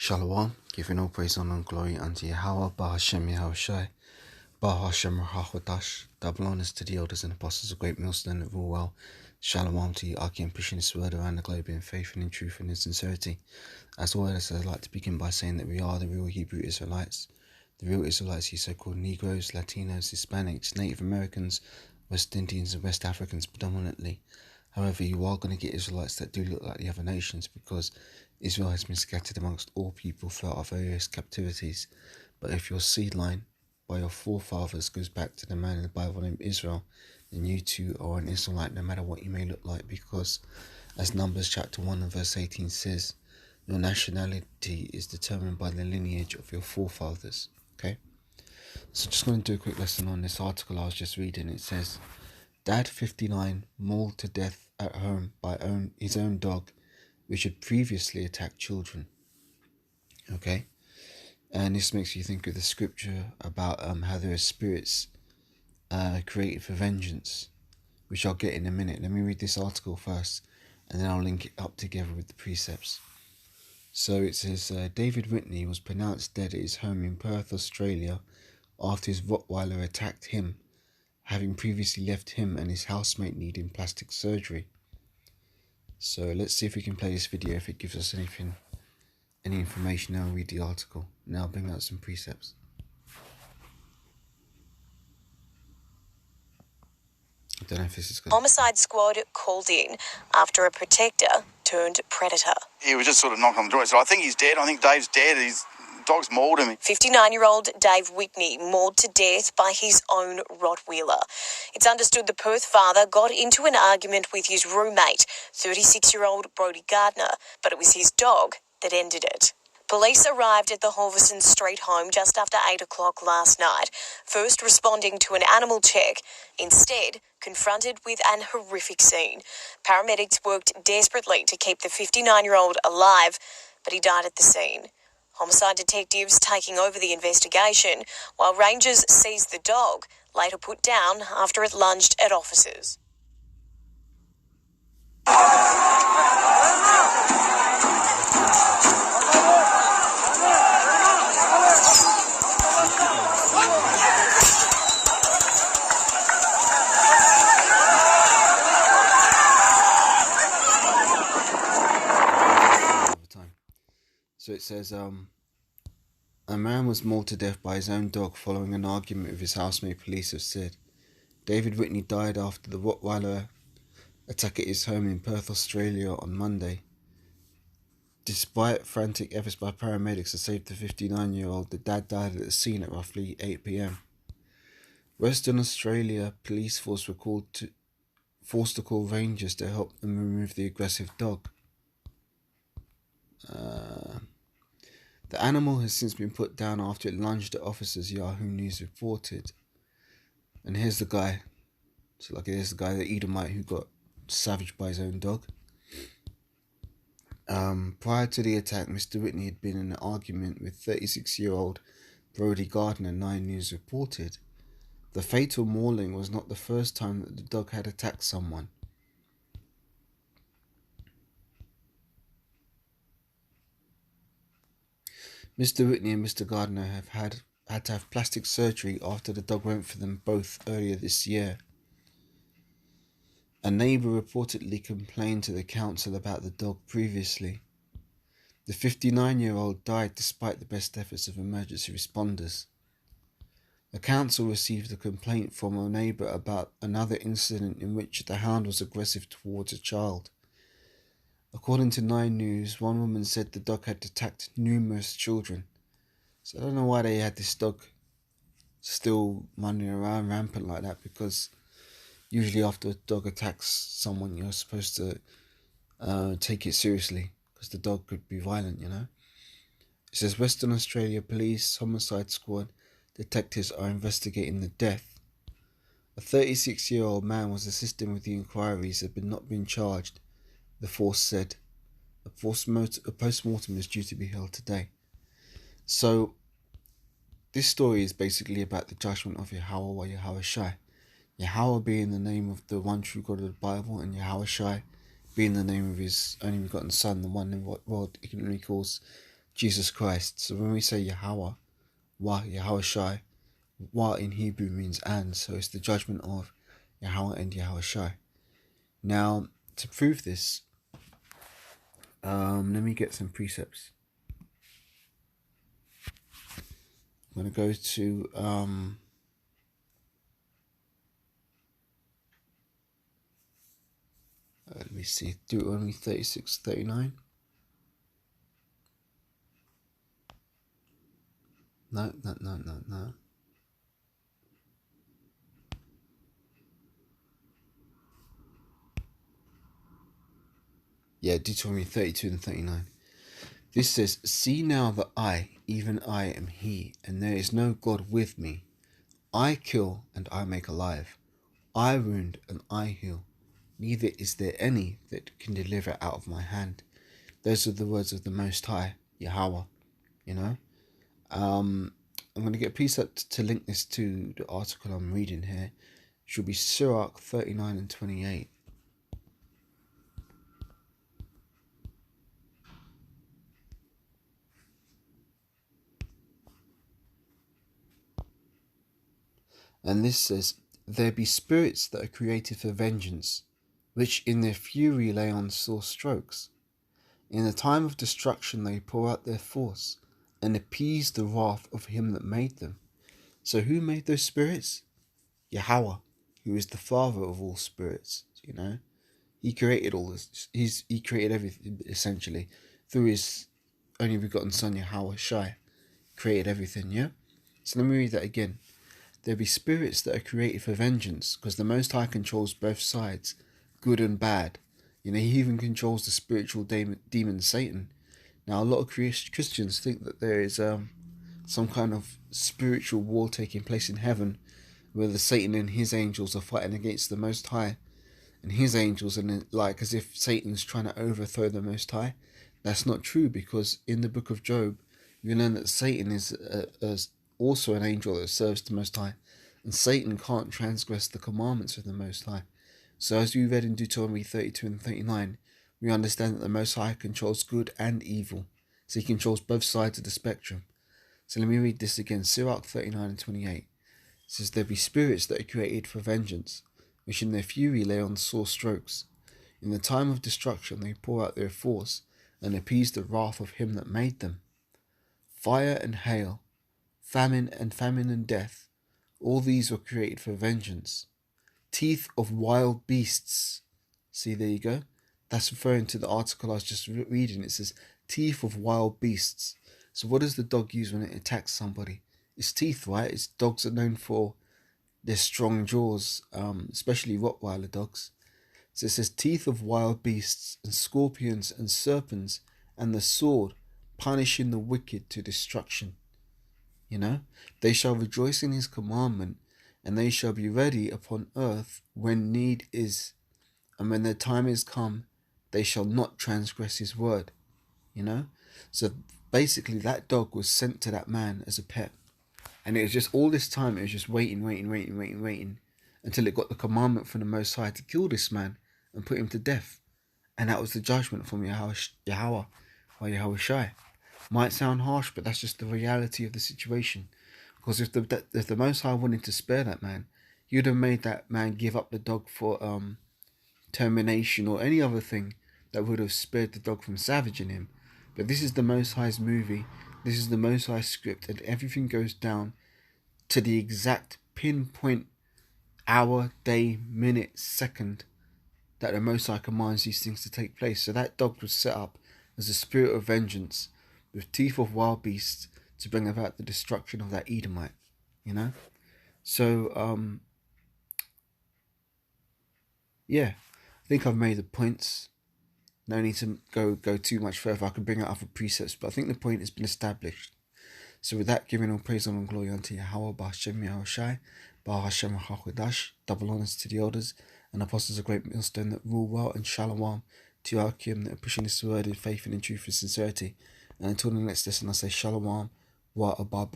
Shalom, giving all praise, honor, and glory unto Yahweh, Bahashem Yahushai, Bahashem Rahakodash. Double honors to the elders and apostles of Great Millstone that rule well. Shalom to you, Aki, and pushing this word around the globe in faith and in truth and in sincerity. As always, I'd like to begin by saying that we are the real Hebrew Israelites. The real Israelites, you so-called Negroes, Latinos, Hispanics, Native Americans, West Indians, and West Africans predominantly. However, you are going to get Israelites that do look like the other nations because Israel has been scattered amongst all people throughout our various captivities. But if your seed line by your forefathers goes back to the man in the Bible named Israel, then you too are an Israelite no matter what you may look like, because as Numbers chapter 1 and verse 18 says, your nationality is determined by the lineage of your forefathers. Okay? So just going to do a quick lesson on this article I was just reading. It says, Dad 59 mauled to death at home by his own dog, which had previously attacked children. Okay? And this makes you think of the scripture about how there are spirits created for vengeance, which I'll get in a minute. Let me read this article first, and then I'll link it up together with the precepts. So it says, David Whitney was pronounced dead at his home in Perth, Australia, after his Rottweiler attacked him, having previously left him and his housemate needing plastic surgery. So let's see if we can play this video. If it gives us any information, I'll read the article. Now I'll bring out some precepts. I don't know if this is good. Homicide squad called in after a protector turned predator. He was just sort of knocking on the door. So I think he's dead. I think Dave's dead. His dog's mauled him. 59-year-old Dave Whitney mauled to death by his own Rottweiler. It's understood the Perth father got into an argument with his roommate, 36-year-old Brodie Gardner, but it was his dog that ended it. Police arrived at the Halverson Street home just after 8 o'clock last night, first responding to an animal check, instead confronted with an horrific scene. Paramedics worked desperately to keep the 59-year-old alive, but he died at the scene. Homicide detectives taking over the investigation, while rangers seized the dog, later put down after it lunged at officers. So it says, a man was mauled to death by his own dog following an argument with his housemate, police have said. David Whitney died after the Rottweiler attack at his home in Perth, Australia on Monday. Despite frantic efforts by paramedics to save the 59-year-old, the dad died at the scene at roughly 8 p.m. Western Australia police force were forced to call rangers to help them remove the aggressive dog. The animal has since been put down after it lunged at officers, Yahoo News reported. And here's the guy. So here's the guy, the Edomite, who got savaged by his own dog. Prior to the attack, Mr. Whitney had been in an argument with 36-year-old Brodie Gardner, 9 News reported. The fatal mauling was not the first time that the dog had attacked someone. Mr. Whitney and Mr. Gardner have had to have plastic surgery after the dog went for them both earlier this year. A neighbour reportedly complained to the council about the dog previously. The 59-year-old died despite the best efforts of emergency responders. The council received a complaint from a neighbour about another incident in which the hound was aggressive towards a child. According to 9 News, one woman said the dog had attacked numerous children. So I don't know why they had this dog still running around rampant like that, because usually after a dog attacks someone, you're supposed to take it seriously, because the dog could be violent, you know. It says Western Australia Police Homicide Squad detectives are investigating the death. A 36-year-old man was assisting with the inquiries but not been charged, the force said. A post-mortem is due to be held today. So, this story is basically about the judgment of Yahweh or Yahushai. Yahweh being the name of the one true God of the Bible, and Yahushai being the name of his only begotten Son, the one in what world ignorantly calls Jesus Christ. So when we say Yahweh, Yahweh Shai, Wa in Hebrew means and, so it's the judgment of Yahweh and Yahweh Shai. Now, to prove this, let me get some precepts. I'm going to go to let me see, Deuteronomy 36:39. No. Yeah, Deuteronomy 32 and 39. This says, "See now that I, even I, am He, and there is no God with me. I kill and I make alive. I wound and I heal. Neither is there any that can deliver out of my hand." Those are the words of the Most High, Yahweh. You know, I'm going to get a precept to link this to the article I'm reading here. It should be Sirach 39 and 28. And this says, "There be spirits that are created for vengeance, which in their fury lay on sore strokes. In the time of destruction they pour out their force, and appease the wrath of him that made them." So who made those spirits? Yahweh, who is the father of all spirits, you know? He created all this. He created everything, essentially, through his only begotten son, Yahweh Shai. Created everything, yeah? So let me read that again. "There be spirits that are created for vengeance, because the Most High controls both sides, good and bad. You know, he even controls the spiritual demon Satan. Now, a lot of Christians think that there is some kind of spiritual war taking place in heaven, where the Satan and his angels are fighting against the Most High and his angels, and like as if Satan's trying to overthrow the Most High. That's not true, because in the book of Job, you learn that Satan is also an angel that serves the Most High, and Satan can't transgress the commandments of the Most High. So as we read in Deuteronomy 32 and 39, we understand that the Most High controls good and evil. So he controls both sides of the spectrum. So let me read this again. Sirach 39 and 28. It says, "There be spirits that are created for vengeance, which in their fury lay on sore strokes. In the time of destruction they pour out their force, and appease the wrath of him that made them. Fire and hail, famine and death, all these were created for vengeance. Teeth of wild beasts." See, there you go. That's referring to the article I was just reading. It says, teeth of wild beasts. So what does the dog use when it attacks somebody? It's teeth, right? It's dogs are known for their strong jaws, especially Rottweiler dogs. So it says, teeth of wild beasts and scorpions and serpents and the sword, punishing the wicked to destruction. You know, they shall rejoice in his commandment, and they shall be ready upon earth when need is. And when their time is come, they shall not transgress his word. You know? So basically that dog was sent to that man as a pet. And it was just all this time, it was just waiting, until it got the commandment from the Most High to kill this man and put him to death. And that was the judgment from Yahweh or Yahweh Shai. Might sound harsh, but that's just the reality of the situation. Because if the Most High wanted to spare that man, he would have made that man give up the dog for termination or any other thing that would have spared the dog from savaging him. But this is the Most High's movie. This is the Most High's script, and everything goes down to the exact pinpoint hour, day, minute, second that the Most High commands these things to take place. So that dog was set up as a spirit of vengeance with teeth of wild beasts to bring about the destruction of that Edomite, you know? So, yeah, I think I've made the points. No need to go too much further. I could bring out other precepts, but I think the point has been established. So with that, giving all praise and glory unto Yahweh, Ba'ashem Yahushai, Ba'ashem HaChodesh, double honors to the elders and apostles of great millstone that rule well, and shalom to Akim that are pushing this word in faith and in truth and sincerity. And until the next lesson, I say shalom, wa abba.